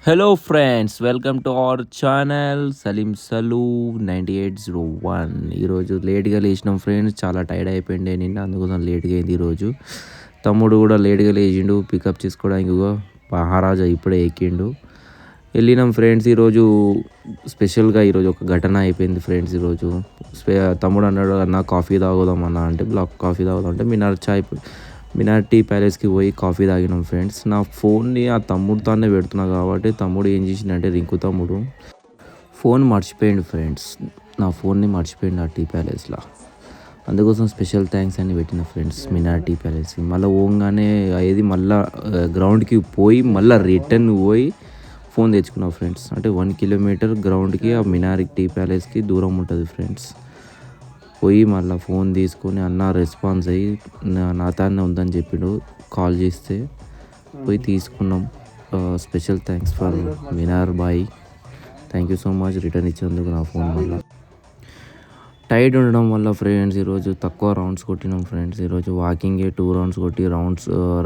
Hello friends, welcome to our channel Saleem Salu 9801. ఈరోజు లేట్గా లేచినాం friends. చాలా టైర్డ్ అయిపోయింది నిన్న, అందుకోసం లేట్గా అయింది ఈరోజు. తమ్ముడు కూడా లేట్గా లేచిండు పికప్ చేసుకోవడానికి. మహారాజా ఇప్పుడే ఎక్కిండు. వెళ్ళినాం ఫ్రెండ్స్. ఈరోజు స్పెషల్గా ఈరోజు ఒక ఘటన అయిపోయింది ఫ్రెండ్స్. ఈరోజు తమ్ముడు అన్నాడు, అన్న కాఫీ తాగుదాం అన్న అంటే, బ్లాక్ కాఫీ తాగుదాం అంటే మినార్ టీ ప్యాలెస్కి పోయి కాఫీ తాగినాం ఫ్రెండ్స్. నా ఫోన్ని ఆ తమ్ముడితోనే పెడుతున్నా కాబట్టి తమ్ముడు ఏం చేసిండంటే, రింకు తమ్ముడు ఫోన్ మర్చిపోయిండు ఫ్రెండ్స్. నా ఫోన్ని మర్చిపోయిండు ఆ టీ ప్యాలెస్లో. అందుకోసం స్పెషల్ థ్యాంక్స్ అని పెట్టిన ఫ్రెండ్స్ మినార్ టీ ప్యాలెస్కి. మళ్ళీ పోగానే అయ్యేది మళ్ళీ గ్రౌండ్కి పోయి మళ్ళీ రిటర్న్ పోయి ఫోన్ తెచ్చుకున్నాం ఫ్రెండ్స్. అంటే 1 కిలోమీటర్ గ్రౌండ్కి ఆ మినార్ టీ ప్యాలెస్కి దూరం ఉంటుంది ఫ్రెండ్స్. పోయి మళ్ళీ ఫోన్ తీసుకొని అన్న రెస్పాన్స్ అయ్యి నా తానే ఉందని చెప్పిండు. కాల్ చేస్తే పోయి తీసుకున్నాం. Special thanks for minor boy. Thank you so much return ఇచ్చినందుకు నా ఫోన్. వల్ల టైట్ ఉండడం వల్ల ఫ్రెండ్స్ ఈరోజు తక్కువ రౌండ్స్ కొట్టినాం ఫ్రెండ్స్. ఈరోజు వాకింగే 2 రౌండ్స్ కొట్టి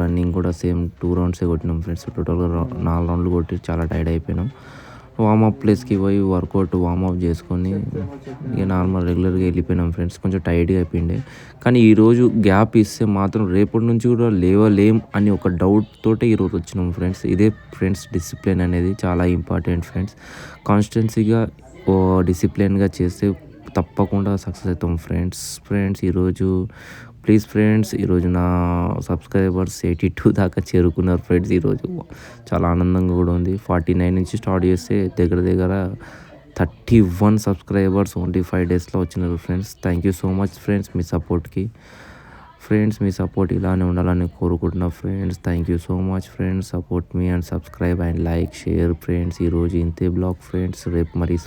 రన్నింగ్ కూడా సేమ్ 2 రౌండ్సే కొట్టినాం ఫ్రెండ్స్. టోటల్గా 4 రౌండ్లు కొట్టి చాలా టైర్డ్ అయిపోయినాం. వామప్ ప్లేస్కి పోయి వర్కౌట్ వామప్ చేసుకొని ఇక నార్మల్ రెగ్యులర్గా వెళ్ళిపోయినాం ఫ్రెండ్స్. కొంచెం టైర్డ్గా అయిపోయింది. కానీ ఈరోజు గ్యాప్ ఇస్తే మాత్రం రేపటి నుంచి కూడా లేవలేం అని ఒక డౌట్ తోటే ఈరోజు వచ్చినాం ఫ్రెండ్స్. ఇదే ఫ్రెండ్స్ డిసిప్లిన్ అనేది చాలా ఇంపార్టెంట్ ఫ్రెండ్స్. కాన్స్టెన్సీగా డిసిప్లిన్గా చేస్తే తప్పకుండా సక్సెస్ అవుతాం ఫ్రెండ్స్. ఈరోజు ప్లీజ్ ఫ్రెండ్స్, ఈరోజు నా సబ్స్క్రైబర్స్ 82 దాకా చేరుకున్నారు ఫ్రెండ్స్. ఈరోజు చాలా ఆనందంగా కూడా ఉంది. 49 నుంచి స్టార్ట్ చేస్తే దగ్గర దగ్గర 31 సబ్స్క్రైబర్స్ ఓన్లీ 5 డేస్లో వచ్చినారు friends. Thank you so much friends మీ సపోర్ట్కి. ఫ్రెండ్స్ మీ సపోర్ట్ ఇలానే ఉండాలని కోరుకుంటున్నా friends. Thank you so much friends. Support మీ and subscribe and like share friends. ఈరోజు ఇంతే బ్లాగ్ ఫ్రెండ్స్. రేపు మరి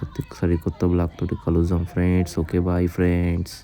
సరికొత్త బ్లాగ్ తోటి కలుద్దాం ఫ్రెండ్స్. Okay bye friends.